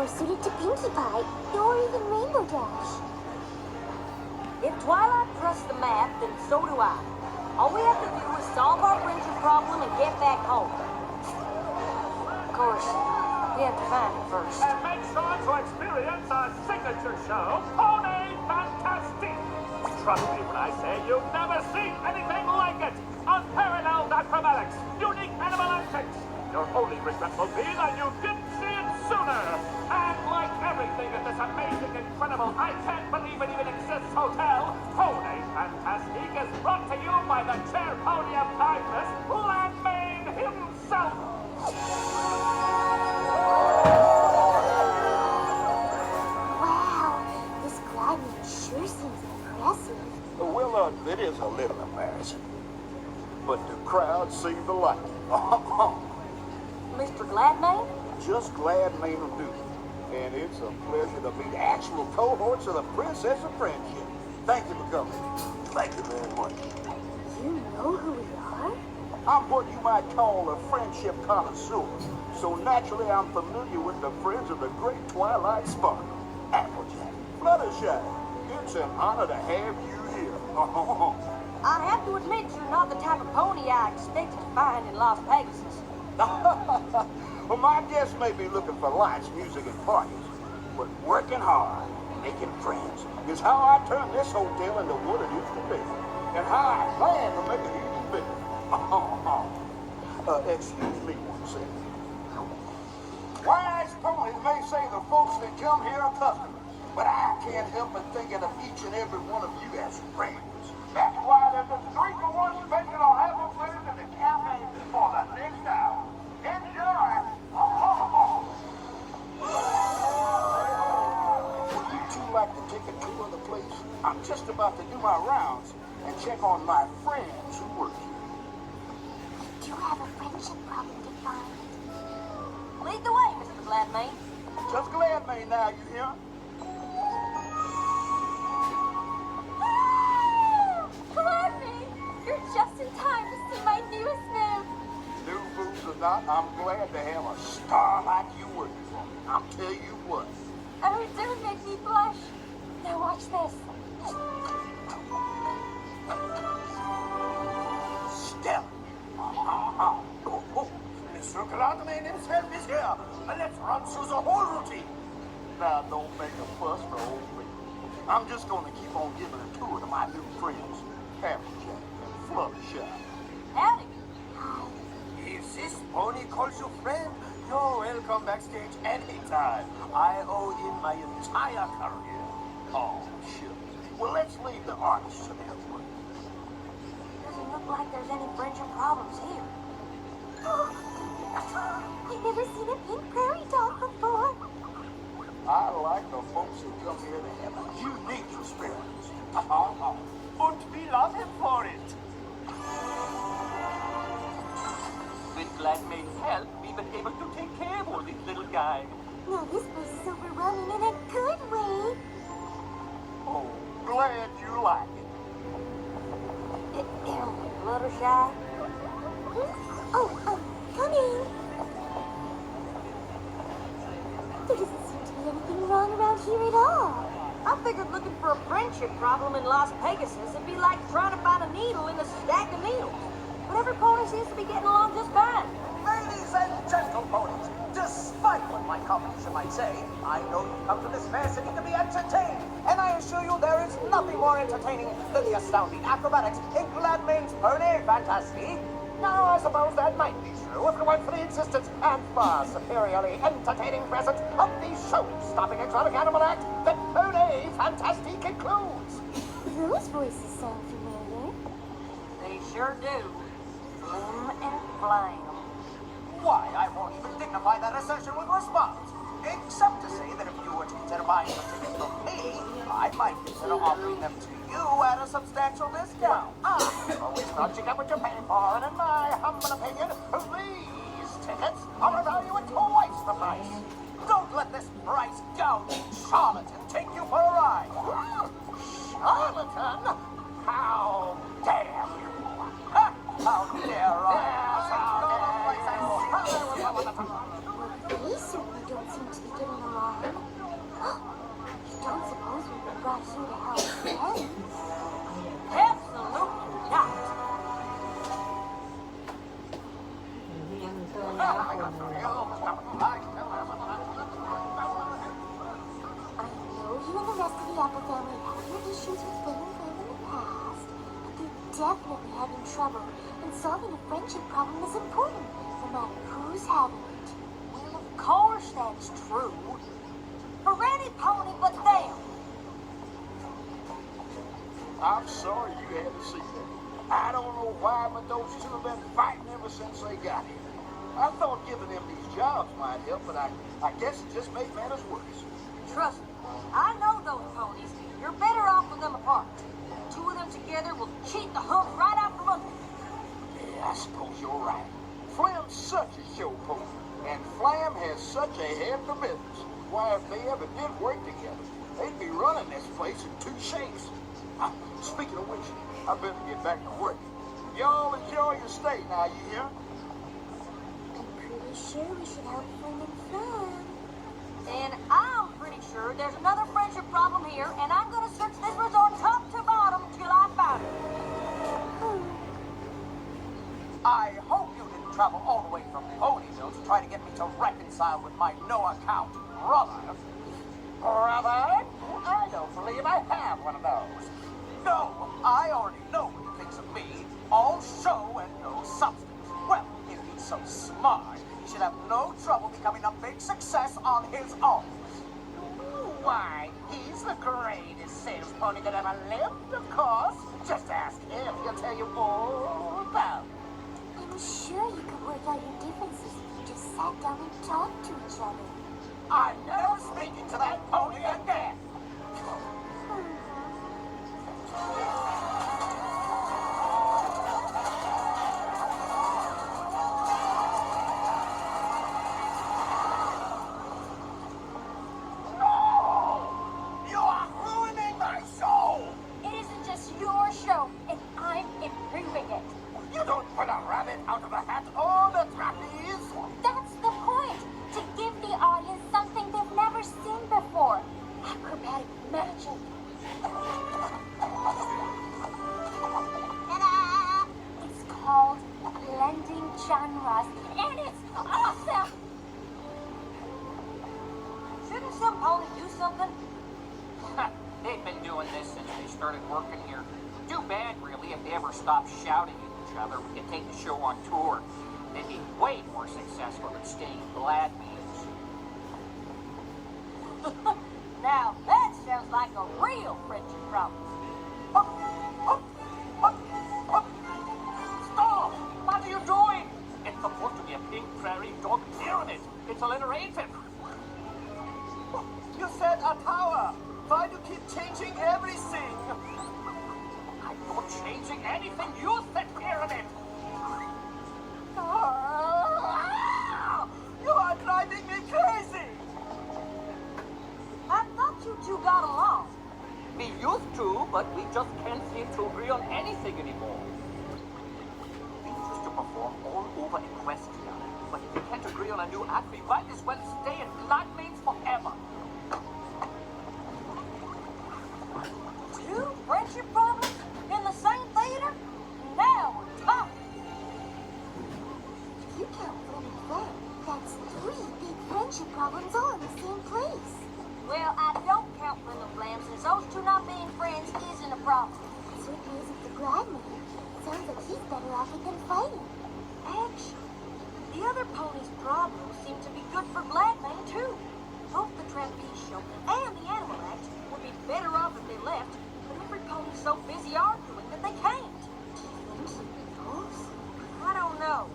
more suited to Pinkie Pie, or even Rainbow Dash. If Twilight trusts the map, then so do I. All we have to do is solve our friendship problem and get back home. Of course, we have to find it first. And make sure to experience our signature show, Pony Fantastique. Trust me when I say you've never seen anything like it. Unparalleled acrobatics, unique animal antics. Your only regret will be that you didn't see it sooner. And like everything at this amazing, incredible, I can't believe it even exists hotel, Pony Fantastique is brought to you by the chair pony of kindness, Landmain himself. Wow, this gliding sure seems impressive. Well, it is a little embarrassing. But the crowd seemed to like it. Mr. Gladman? Just glad Maine will do. And it's a pleasure to meet actual cohorts of the Princess of Friendship. Thank you for coming. Thank you very much. You know who we are? I'm what you might call a friendship connoisseur. So naturally, I'm familiar with the friends of the great Twilight Sparkle. Applejack, Fluttershy. It's an honor to have you here. I have to admit you're not the type of pony I expected to find in Las Pegasus. Well, my guests may be looking for lights, music, and parties, but working hard, making friends, is how I turn this hotel into what it is today, and how I plan to make it even bigger. Excuse me one second. Wise ponies may say the folks that come here are customers, but I can't help but thinking of each and every one of you as friends. That's why there's a 3-for-1 special on apple fritters in the cafe for the next hour. Enjoy! Would you two like to take a tour of the place? I'm just about to do my rounds and check on my friends who work here. I do have a friendship problem to find. Lead the way, Mr. Gladman. Just Gladman now, you hear? Gladman, you're just in time to see my newest move. New moves or not, I'm glad to have a star like you working for me. I'll tell you what. Oh, don't make me blush. Now watch this. Stella. Mr. Gladman himself is here. Let's run through the whole routine. Now, don't make a fuss for old me. I'm just going to keep on giving a tour to my new friends, Applejack and Fluttershy. Howdy. If this pony calls you friend, you're welcome backstage anytime. I owe him my entire career. Oh, shit. Well, let's leave the artists to their work. Doesn't look like there's any friendship problems here. I've never seen a pink prairie dog before. I like the folks who come here to have a unique experience. And we love him for it. With Gladman's help, we've been able to take care of all these little guys. Now this place is overwhelming in a good way. Oh, glad you like it. Fluttershy? Oh, coming. There doesn't seem to be anything wrong around here at all. I figured looking for a friendship problem in Las Pegasus would be like trying to find a needle in a stack of needles. But every pony seems to be getting along just fine. Ladies and gentle ponies, despite what my competition might say, I know you come to this fair city to be entertained. And I assure you there is nothing more entertaining than the astounding acrobatics in Gladman's Pony Fantastique. Now, I suppose that might be true if it weren't for the existence and far superiorly entertaining presence of the show-stopping exotic animal act that Pony Fantastique includes. Those voices sound familiar. They sure do. Flim and flam. Why, I won't even dignify that assertion with response. Except to say that if you were to consider buying the tickets from me, I might consider offering them to you at a substantial discount. I've always thought you got what you're paying for, and in my humble opinion, these tickets are a value at twice the price. Don't let this price gouging charlatan take you for a ride. Charlatan? How dare you? How dare I? They certainly don't seem to be getting along. definitely having trouble, and solving a friendship problem is important, no matter who's having it. Well, of course that's true. For any pony but them. I'm sorry you had to see that. I don't know why, but those two have been fighting ever since they got here. I thought giving them these jobs might help, but I guess it just made matters worse. Trust me, I know those ponies. You're better off with them apart. Two of them together will cheat the hump right out from under you. Yeah, I suppose you're right. Flem's such a show pony, and Flam has such a head for business. Why, if they ever did work together, they'd be running this place in two shakes. Speaking of which, I better get back to work. Y'all enjoy your stay now, you hear? I'm pretty sure we should help Flynn and Fun. And I'm pretty sure there's another friendship problem here, and I'm gonna search this resort top to bottom till I found it. I hope you didn't travel all the way from Ponyville to try to get me to reconcile with my no-account brother. Brother? I don't believe I have one of those. No, I already know what he thinks of me. All show and no substance. Well, if he's so smart, he should have no trouble becoming a big success on his own. Why, he's the greatest sales pony that ever lived, of course. Just ask him. He'll tell you all about it. I'm sure you could work out your differences if you just sat down and talked to each other. I'm never speaking to that pony again. genres, and it's awesome! Shouldn't some pony do something? They've been doing this since they started working here. Too bad, really, if they ever stopped shouting at each other. We could take the show on tour. They'd be way more successful than staying glad mates. Now that sounds like a real friendship problem. Stop! What are you doing? It's supposed to be a pink prairie dog pyramid. It's alliterated. You said a tower. Why do you keep changing everything? I'm not changing anything. You said pyramid. You are driving me crazy. I thought you two got along. We used to, but we just can't seem to agree on anything anymore. We used to perform all over Equestria, but if we can't agree on a new act, we might as well stay in blood mates forever. Two friendship problems in the same theater? Now we're talking. If you count Flynn and Fun, that's 3 big friendship problems all in the same place. Well, I don't count Flynn and Flam since those two not being friends isn't a problem. It certainly isn't the glad man. Sounds like he's better off with them fighting. Actually, the other ponies' problems seem to be good for Gladman, too. Both the trapeze show and the animal act would be better off if they left, but every pony's so busy arguing that they can't. Do you think he knows? I don't know,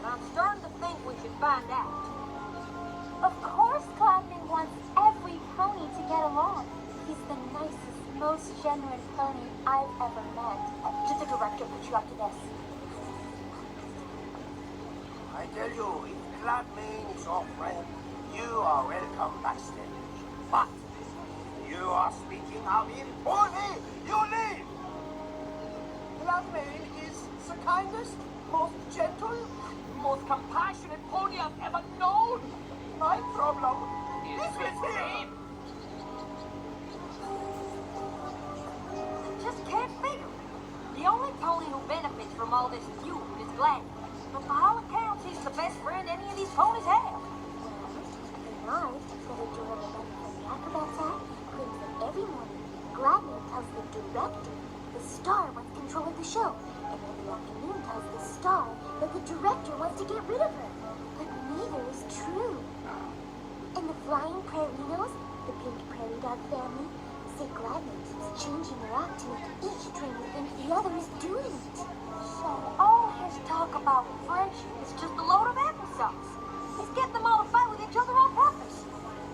but I'm starting to think we should find out. Of course Gladman wants every pony to get along. He's the nicest, most genuine pony I've ever met. Did the director put you up to this? I tell you, if Gladman is your friend, you are welcome backstage. But if you are speaking out in pony, you leave. Gladman is the kindest, most gentle, Most compassionate pony I've ever known. my problem Is is with him. Just can't figure it. The only pony who benefits from all this feud is Gladman. But by all accounts, he's the best friend any of these ponies have. Well, tonight, whether you remember from the Acrobats Act, claims that every morning, Gladman tells the director the star wants control of the show, and every afternoon tells the star that the director wants to get rid of her. But neither is true. And the flying prairinos, the pink prairie dog family, say Gladman keeps changing her act to make each trainer think the other is doing it. So all his talk about friendship is just a load of applesauce. He's getting them all to fight with each other on purpose.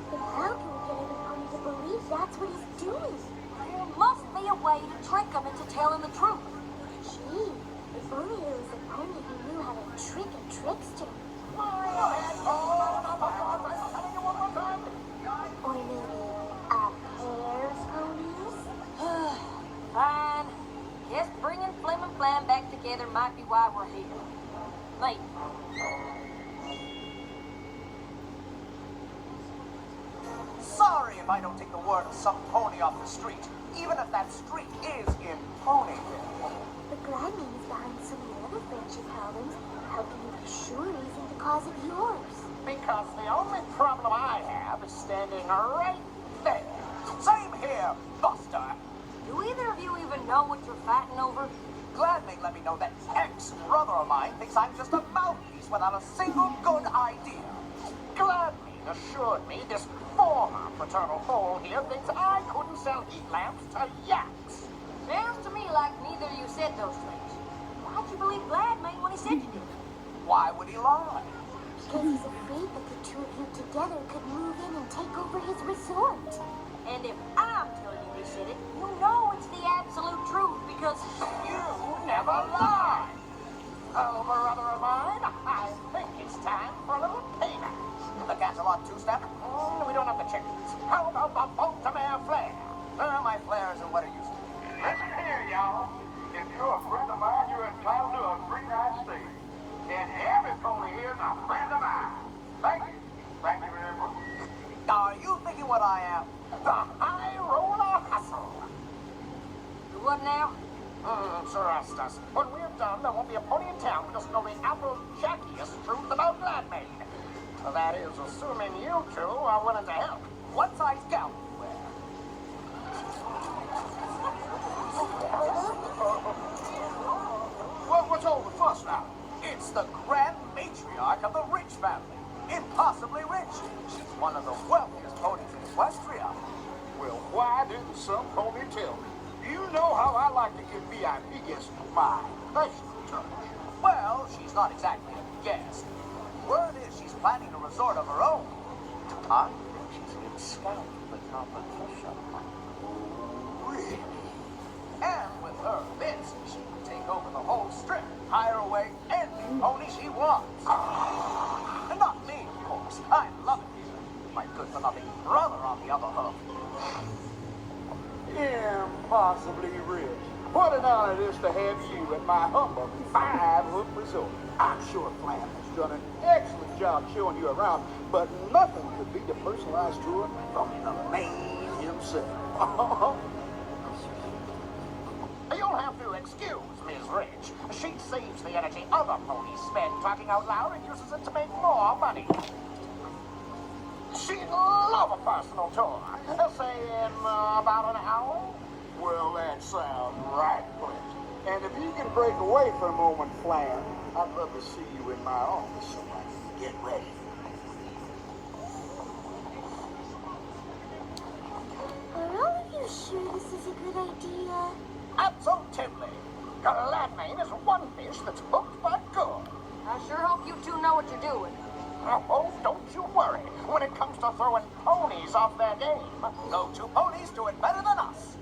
But how can we get every pony to believe that's what he's doing? There must be a way to trick him into telling the truth. Gee, if only there was a pony who knew how to trick a trickster. Or maybe a pair of ponies? Fine. Guess bringing Flim and Flam back together might be why we're here. Maybe. Sorry if I don't take the word of some pony off the street, even if that street is in Ponyville. But Gladman is behind so many other friendship problems. How can you be sure he isn't the cause of yours? Because the only problem I have is standing right there. Same here, Buster. Do either of you even know what you're fighting over? Gladman let me know that ex-brother of mine thinks I'm just a mouthpiece without a single good idea. Gladly assured me this former fraternal fool here thinks I couldn't sell heat lamps to yaks. Sounds to me like neither of you said those things. Why'd you believe Gladman when he said you did? Why would he lie? Because he's afraid that the two of you together could move in and take over his resort. And if I'm telling you he said it, you know it's the absolute truth because You never lie. Oh, brother of mine, I think it's time for a little payback. The Cantalot two-step? We don't have the chickens. How about the Baltimore flare? My flares and what are you? Listen here, y'all. If you're a friend of mine, you're entitled to a free-night stay. And every pony here is a friend of mine. Thank you. Thank you very much. Are you thinking what I am? The high roller hustle. you what now? Sir Estes, when we're done, there won't be a pony in town who doesn't know the apple-jackiest truth about Gladman. That is, assuming you two are willing to help. What size gown do you wear? Well, what's all the fuss now? It's the grand matriarch of the Rich family. Impossibly rich. She's one of the wealthiest ponies in Equestria. Well, why didn't some pony tell me? You know how I like to give VIP guests my personal touch. Well, she's not exactly a guest. Word is she's planning a resort of her own. I think she's been scouting the competition. Really? And with her bits, she can take over the whole strip, hire away any pony she wants. And not me, of course. I love it here. My good-for-nothing brother on the other hoof. Impossibly rich. What an honor it is to have you at my humble 5-hook resort. I'm sure Flam has done an excellent job showing you around, but nothing could beat a personalized tour from the man himself. You'll have to excuse Ms. Rich. She saves the energy other ponies spend talking out loud and uses it to make more money. She'd love a personal tour. Say in about an hour. Well, that sounds right pleasant. And if you can break away for a moment, Flam, I'd love to see you in my office so I can get ready. Are all of you sure this is a good idea? Absolutely. Gladman is one fish that's hooked by good. I sure hope you two know what you're doing. Oh, don't you worry. When it comes to throwing ponies off their game, No two ponies do it better than us.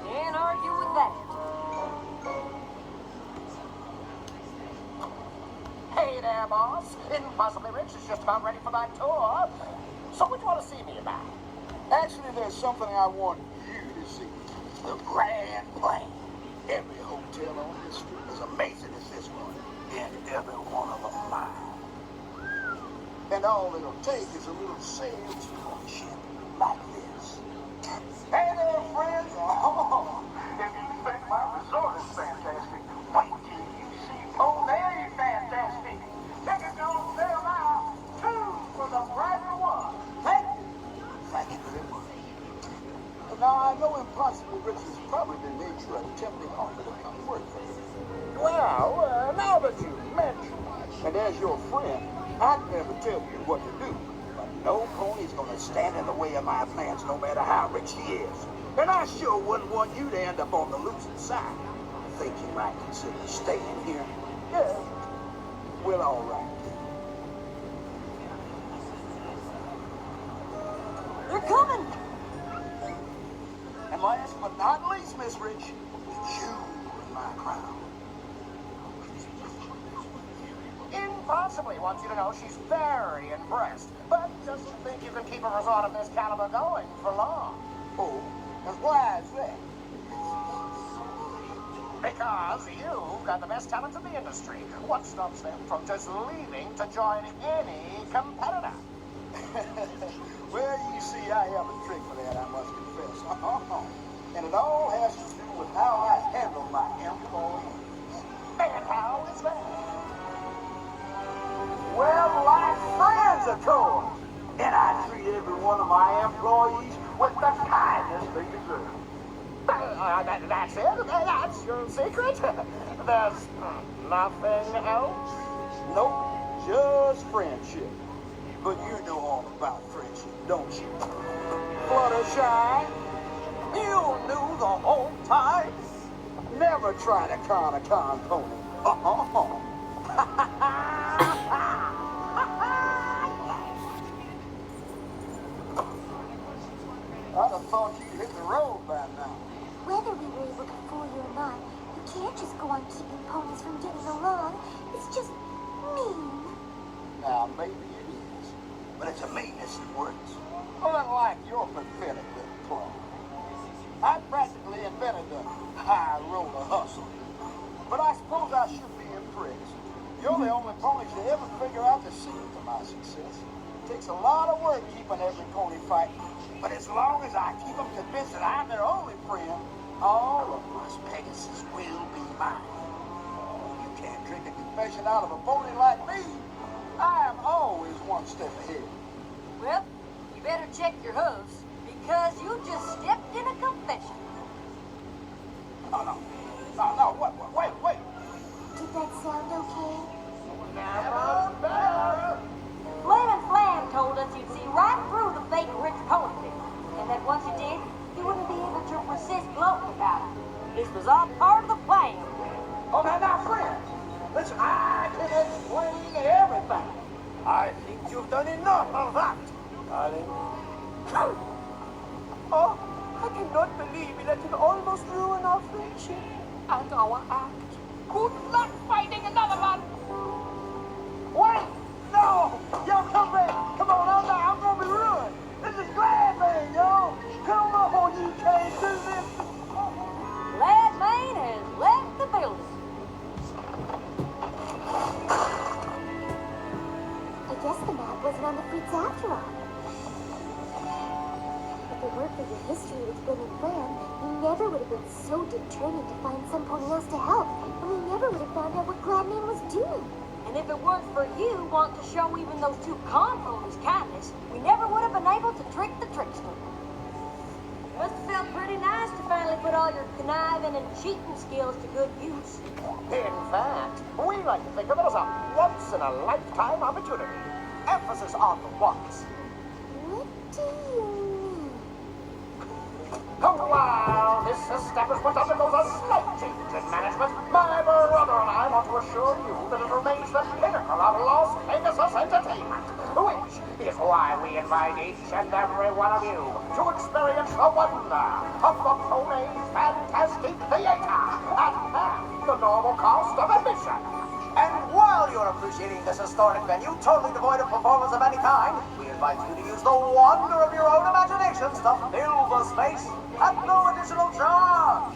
Can't argue with that. Hey there, boss. Impossibly Rich is just about ready for that tour. So what do you want to see me about? Actually, there's something I want you to see. The grand plan. Every hotel on this street is amazing as this one, and every one of them mine. And all it'll take is a little sales ship like this. Hey there, friends. Oh, if you think my resort is fantastic, wait till you see Pony Fantastic. Tickets on sale now. 2 for the price of 1. Thank you. Thank you very much. Now, I know Impossible Rich is probably the nature of tempting And as your friend, I'd never tell you what to do. But no pony's gonna stand in the way of my plans, no matter how rich he is. And I sure wouldn't want you to end up on the losing side. Think you might consider staying here? Yeah. Well, all right. They're coming! And last but not least, Miss Rich, you in my crown. Impossibly wants you to know she's very impressed, but doesn't think you can keep a resort of this caliber going for long. Oh, and why is that? Because you've got the best talent in the industry. What stops them from just leaving to join any competitor? Well, you see, I have a trick for that, I must confess. And it all has to do with how I handle my employees. And how is that? Well, like friends, of course. And I treat every one of my employees with the kindness they deserve. That's it? That's your secret? There's nothing else? Nope, just friendship. But you know all about friendship, don't you? Fluttershy, You knew the whole time? never try to con a con pony. I'd have thought you'd hit the road by now. Whether we were able to fool you or not, you can't just go on keeping ponies from getting along. It's just mean. Now, maybe it is, but it's a meanness that works. Unlike your pathetic little clone. I practically invented the high roller hustle. But I suppose I should be impressed. You're the only ponies to ever figure out the secret to my success. It takes a lot of work keeping every pony fighting. But as long as I keep them convinced that I'm their only friend, all of us Pegasus will be mine. You can't drink a confession out of a pony like me. I am always one step ahead. Well, you better check your hooves, because you just stepped in a confession. No, wait. Did that sound okay? Never better. Flynn and Flam told us you'd see right through the fake rich pony thing, and that once you did, you wouldn't be able to resist gloating about it. This was all part of the plan. Oh, now, friends, listen, I can explain everything. I think you've done enough of that, darling. Oh, I cannot believe we let him almost ruin our friendship and our act. Good luck finding another one. Wait! No! Yo, come back! Come on, I'm gonna be ruined! This is Glad Man, yo! Come on, you can't do this! Glad Main has left the building. I guess the map wasn't on the fruits after all. If it weren't for your history with Flynn and Flam, we never would have been so determined to find some pony else to help, and we never would have found out what Gladman was doing. And if it weren't for you wanting to show even those two con ponies kindness, we never would have been able to trick the trickster. Must have felt pretty nice to finally put all your conniving and cheating skills to good use. In fact, we like to think of it as a once-in-a-lifetime opportunity. Emphasis on the once. What do you mean? While this establishment undergoes a slight change in management, my brother and I want to assure you that it remains the pinnacle of Los Pegasus entertainment, which is why we invite each and every one of you to experience the wonder of the Pony's Fantastic Theater at half the normal cost of admission. And while you're appreciating this historic venue, totally devoid of performance of any kind, we invite you to use the wonder of your own imaginations to fill the space at no additional charge.